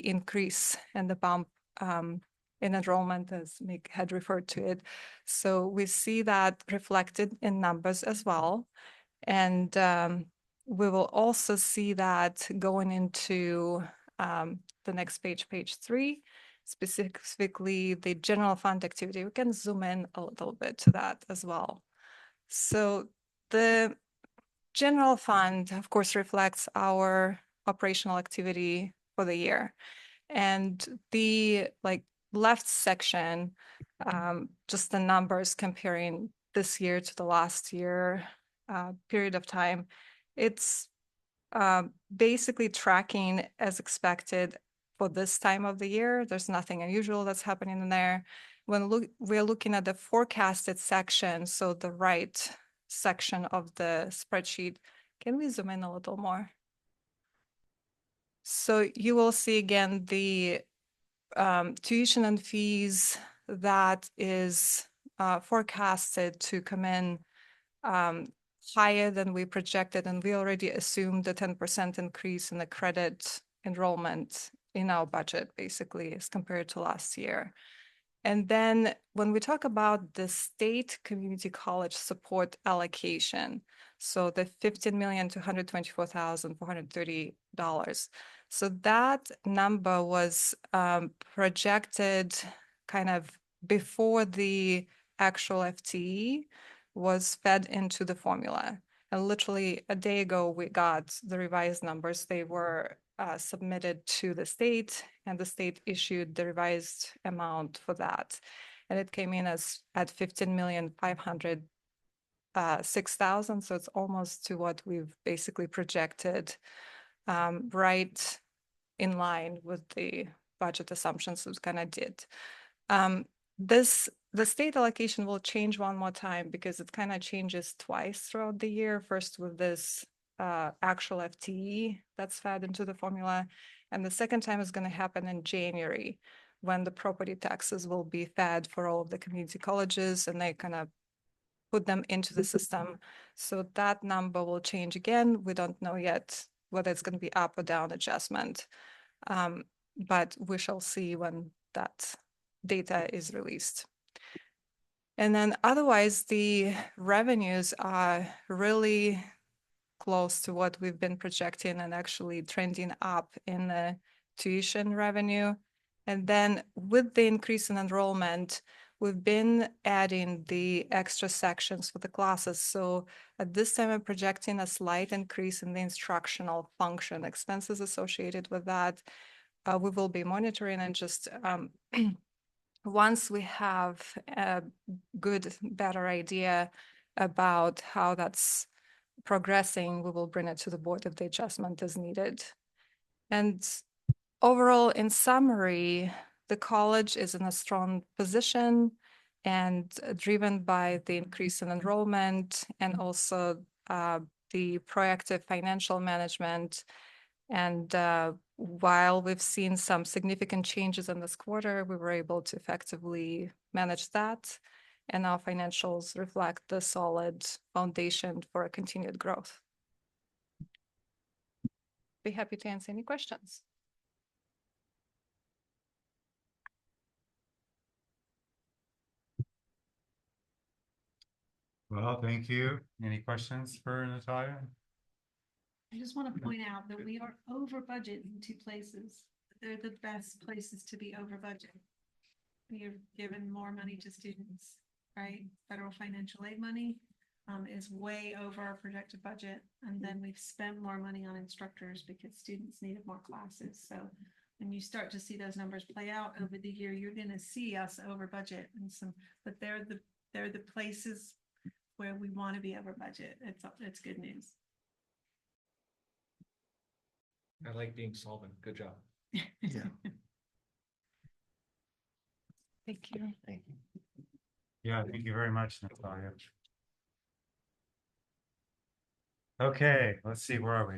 increase and the bump in enrollment, as Mick had referred to it. So we see that reflected in numbers as well. And we will also see that going into the next page, page 3, specifically the general fund activity. We can zoom in a little bit to that as well. So the general fund, of course, reflects our operational activity for the year. And the left section, just the numbers comparing this year to the last year period of time, it's basically tracking as expected for this time of the year. There's nothing unusual that's happening in there. When we're looking at the forecasted section, so the right section of the spreadsheet, can we zoom in a little more? So you will see again the tuition and fees that is forecasted to come in higher than we projected, and we already assumed a 10% increase in the credit enrollment in our budget, basically, as compared to last year. And then when we talk about the state community college support allocation, so the $15,224,430. So that number was projected kind of before the actual FTE was fed into the formula. And literally a day ago, we got the revised numbers. They were submitted to the state, and the state issued the revised amount for that. And it came in at 15,506,000. So it's almost to what we've basically projected, right in line with the budget assumptions we kind of did. This the state allocation will change one more time because it kind of changes twice throughout the year. First with this actual FTE that's fed into the formula. And the second time is going to happen in January when the property taxes will be fed for all of the community colleges and they kind of put them into the system. So that number will change again. We don't know yet whether it's going to be up or down adjustment. But we shall see when that data is released. And then otherwise, the revenues are really close to what we've been projecting and actually trending up in the tuition revenue. And then with the increase in enrollment, we've been adding the extra sections for the classes. So at this time, I'm projecting a slight increase in the instructional function expenses associated with that. We will be monitoring and just once we have a good, better idea about how that's progressing, we will bring it to the board if the adjustment is needed. And overall, in summary, the college is in a strong position and driven by the increase in enrollment and also the proactive financial management. And while we've seen some significant changes in this quarter, we were able to effectively manage that. And our financials reflect the solid foundation for a continued growth. Be happy to answer any questions. Well, thank you. Any questions for Natalia? I just want to point out that we are over budget in two places. They're the best places to be over budget. We are given more money to students, right? Federal financial aid money is way over our projected budget. And then we've spent more money on instructors because students needed more classes. So when you start to see those numbers play out over the year, you're going to see us over budget and but they're the places where we want to be over budget. It's good news. I like being solvent. Good job. Yeah. Thank you. Thank you. Yeah, thank you very much, Natalia. Okay, let's see, where are we? I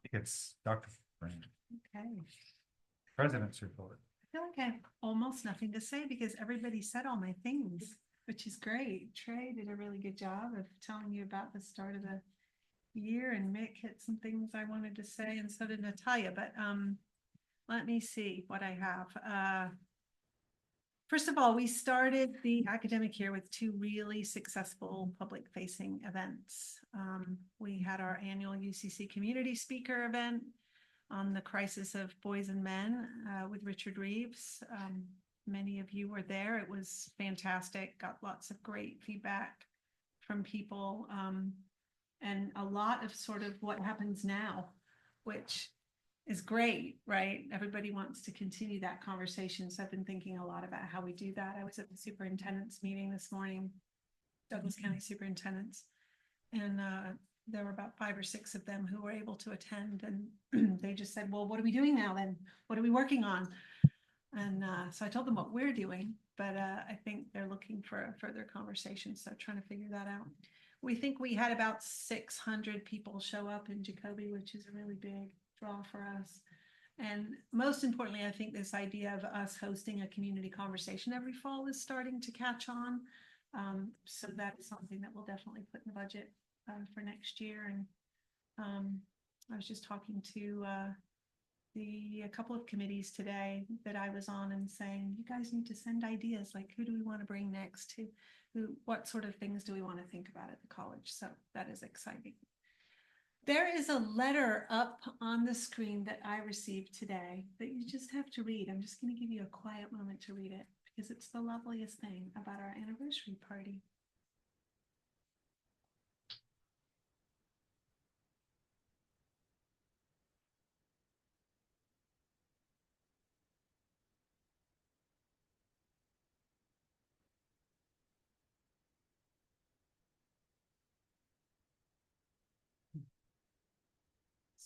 think it's Dr. Brand, Okay. President's report. I feel like I have almost nothing to say because everybody said all my things, which is great. Trey did a really good job of telling you about the start of the year, and Mick hit some things I wanted to say, and so did Natalia. But let me see what I have. First of all, we started the academic year with two really successful public-facing events. We had our annual UCC community speaker event on the crisis of boys and men with Richard Reeves. Many of you were there. It was fantastic. Got lots of great feedback from people. And a lot of sort of what happens now, which is great, right? Everybody wants to continue that conversation. So I've been thinking a lot about how we do that. I was at the superintendent's meeting this morning, Douglas County superintendents, and there were about 5 or 6 of them who were able to attend. And they just said, well, what are we doing now then? What are we working on? And so I told them what we're doing, but I think they're looking for a further conversation. So trying to figure that out. We think we had about 600 people show up in Jacoby, which is a really big draw for us. And most importantly, I think this idea of us hosting a community conversation every fall is starting to catch on. So that is something that we'll definitely put in the budget for next year. And I was just talking to a couple of committees today that I was on and saying, you guys need to send ideas, like who do we want to bring next, what sort of things do we want to think about at the college? So that is exciting. There is a letter up on the screen that I received today that you just have to read. I'm just going to give you a quiet moment to read it because it's the loveliest thing about our anniversary party.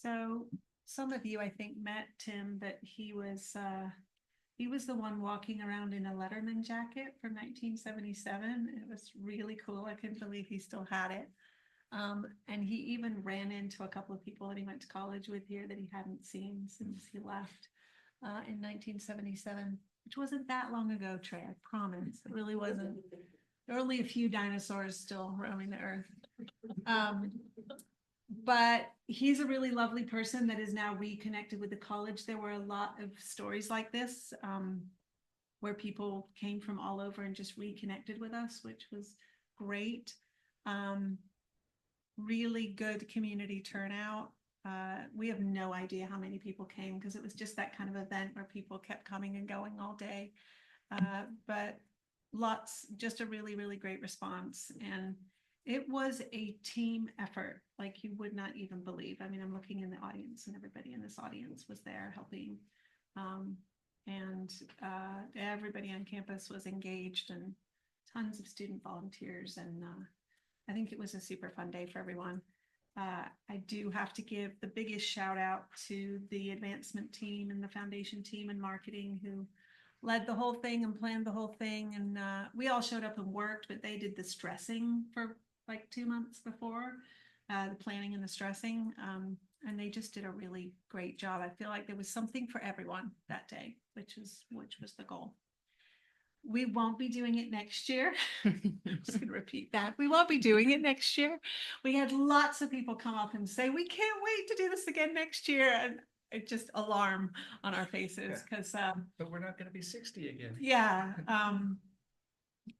So some of you, I think, met Tim, but he was He was the one walking around in a Letterman jacket from 1977. It was really cool. I couldn't believe he still had it. And he even ran into a couple of people that he went to college with here that he hadn't seen since he left in 1977, which wasn't that long ago, Trey, I promise. It really wasn't. There were only a few dinosaurs still roaming the earth. But he's a really lovely person that is now reconnected with the college. There were a lot of stories like this where people came from all over and just reconnected with us, which was great. Really good community turnout. We have no idea how many people came because it was just that kind of event where people kept coming and going all day. But just a really, really great response. And it was a team effort like you would not even believe. I mean, I'm looking in the audience and everybody in this audience was there helping. And everybody on campus was engaged and tons of student volunteers. And I think it was a super fun day for everyone. I do have to give the biggest shout out to the advancement team and the foundation team and marketing who led the whole thing and planned the whole thing. And we all showed up and worked, but they did the stressing for like 2 months before, the planning and the stressing. And they just did a really great job. I feel like there was something for everyone that day, which was the goal. We won't be doing it next year. I'm just going to repeat that. We won't be doing it next year. We had lots of people come up and say, we can't wait to do this again next year. And it just alarm on our faces because But we're not going to be 60 again. yeah,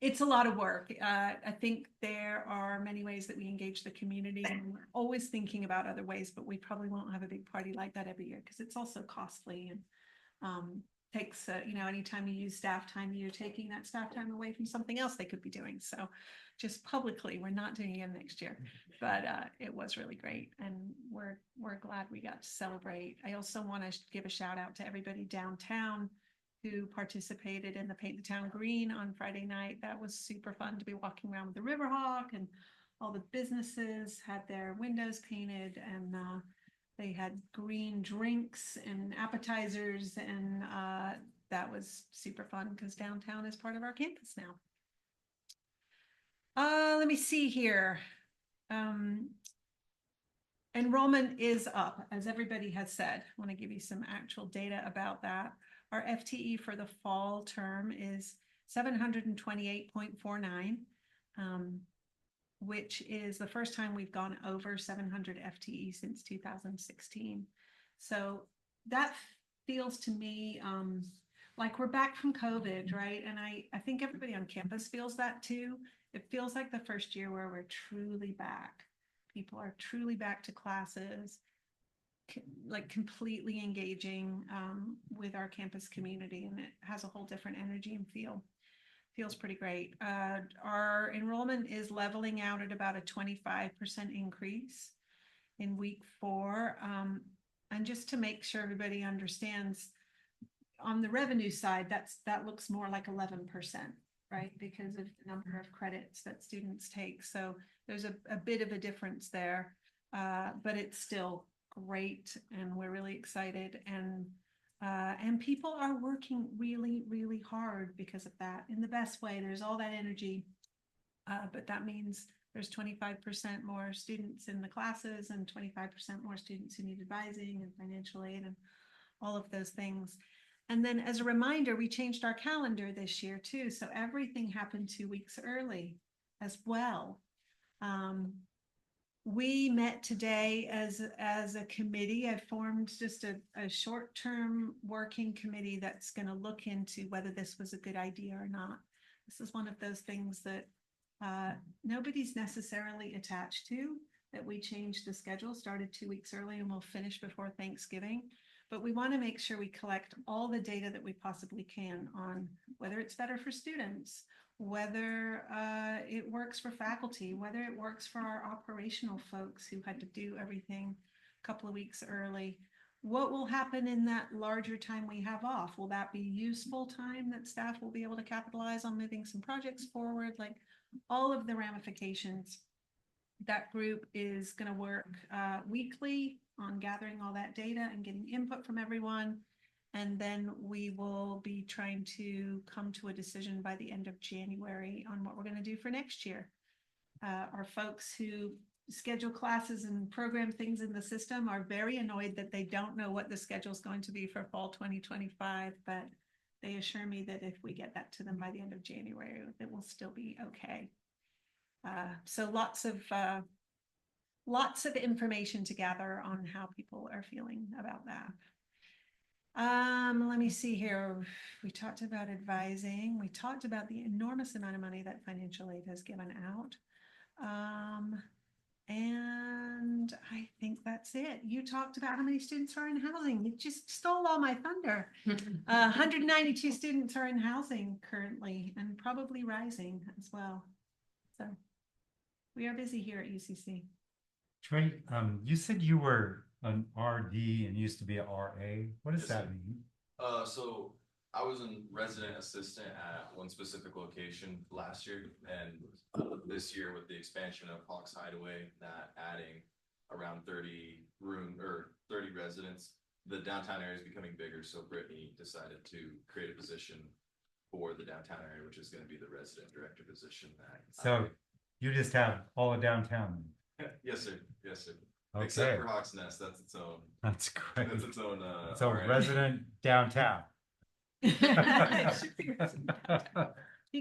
it's a lot of work. I think there are many ways that we engage the community, and we're always thinking about other ways, but we probably won't have a big party like that every year because it's also costly and takes, anytime you use staff time, you're taking that staff time away from something else they could be doing. So just publicly, we're not doing it next year, but it was really great. And we're glad we got to celebrate. I also want to give a shout out to everybody downtown who participated in the Paint the Town Green on Friday night. That was super fun to be walking around with the Riverhawk, and all the businesses had their windows painted, and they had green drinks and appetizers, and that was super fun because downtown is part of our campus now. Let me see here. Enrollment is up, as everybody has said. I want to give you some actual data about that. Our FTE for the fall term is 728.49, which is the first time we've gone over 700 FTE since 2016. So that feels to me like we're back from COVID, right? And I think everybody on campus feels that too. It feels like the first year where we're truly back. People are truly back to classes, like completely engaging with our campus community, and it has a whole different energy and feels pretty great. Our enrollment is leveling out at about a 25% increase in week 4. And just to make sure everybody understands, on the revenue side, that looks more like 11%, right? Because of the number of credits that students take. So there's a bit of a difference there, but it's still great, and we're really excited. And people are working really, really hard because of that in the best way. There's all that energy, but that means there's 25% more students in the classes and 25% more students who need advising and financial aid and all of those things. And then as a reminder, we changed our calendar this year too. So everything happened 2 weeks early as well. We met today as a committee. I formed just a short-term working committee that's going to look into whether this was a good idea or not. This is one of those things that nobody's necessarily attached to, that we changed the schedule, started 2 weeks early, and we'll finish before Thanksgiving. But we want to make sure we collect all the data that we possibly can on whether it's better for students, whether it works for faculty, whether it works for our operational folks who had to do everything a couple of weeks early. What will happen in that larger time we have off? Will that be useful time that staff will be able to capitalize on moving some projects forward? Like all of the ramifications. That group is going to work weekly on gathering all that data and getting input from everyone. And then we will be trying to come to a decision by the end of January on what we're going to do for next year. Our folks who schedule classes and program things in the system are very annoyed that they don't know what the schedule is going to be for fall 2025, but they assure me that if we get that to them by the end of January, it will still be okay. So lots of information to gather on how people are feeling about that. Let me see here. We talked about advising. We talked about the enormous amount of money that financial aid has given out. And I think that's it. You talked about how many students are in housing. You just stole all my thunder. 192 students are in housing currently and probably rising as well. So we are busy here at UCC. Trey, you said you were an RD and used to be a RA. What does that mean? So I was a resident assistant at one specific location last year, and this year with the expansion of Hawks Hideaway, that adding around 30 residents, the downtown area is becoming bigger. So Brittany decided to create a position for the downtown area, which is going to be the resident director position. So you just have all of downtown. Yes, sir. Yes, sir. Okay. Except for Hawks Nest, that's its own. That's great. That's its own. So RA. resident downtown. You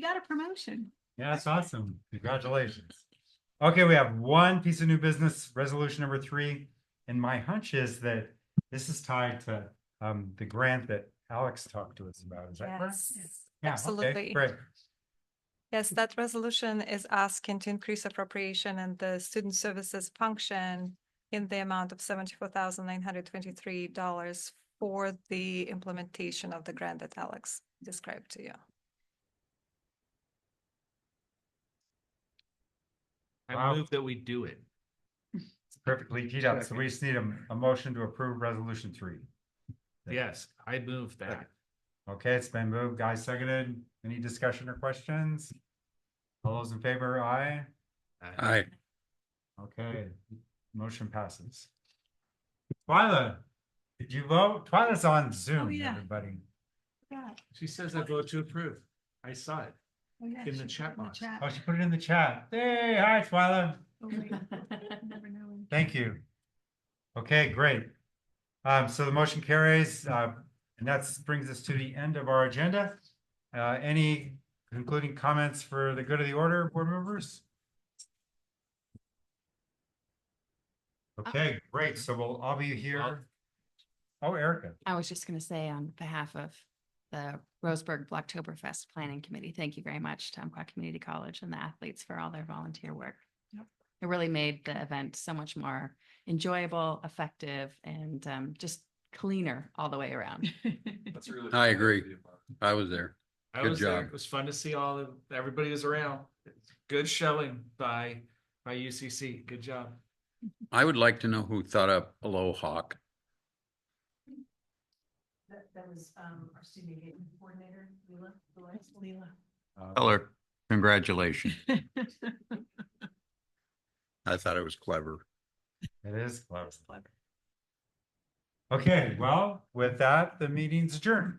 got a promotion. Yeah, that's awesome. Congratulations. Okay, we have one piece of new business, resolution number 3. And my hunch is that this is tied to the grant that Alex talked to us about. Is that correct? Yes, Yeah, absolutely. okay, great. Yes, that resolution is asking to increase appropriation in the student services function in the amount of $74,923 for the implementation of the grant that Alex described to you. I move that we do it. It's perfectly teed up. So we just need a motion to approve resolution 3. Yes, I move that. Okay, it's been moved. Guy seconded. Any discussion or questions? All those in favor, aye? Aye. Okay, motion passes. Twyla, did you vote? Twyla's on Zoom, yeah. everybody. Yeah. She says I vote to approve. I saw it Oh, yeah, in the she chat put in the box. Oh, she put it in the chat. Hey, hi, Twyla. Oh, wait. Never knowing. Thank you. Okay, great. So the motion carries, and that brings us to the end of our agenda. Any concluding comments for the good of the order, board members? Okay, great. So we'll all be here. Oh, Erica. I was just going to say on behalf of the Roseburg Blocktoberfest Planning Committee, thank you very much to Umpqua Community College and the athletes for all their volunteer work. Yep. It really made the event so much more enjoyable, effective, and just cleaner all the way around. That's really. I agree. I was there. I Good was there. job. It was fun to see everybody was around. Good showing by UCC. Good job. I would like to know who thought up Aloha. That was our student engagement coordinator, Leela. Tell her congratulations. I thought it was clever. It is clever. Okay, well, with that, the meeting's adjourned.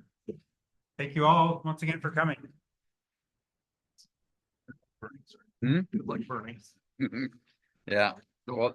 Thank you all once again for coming. Hmm? Good luck, Bernie. Yeah. Well,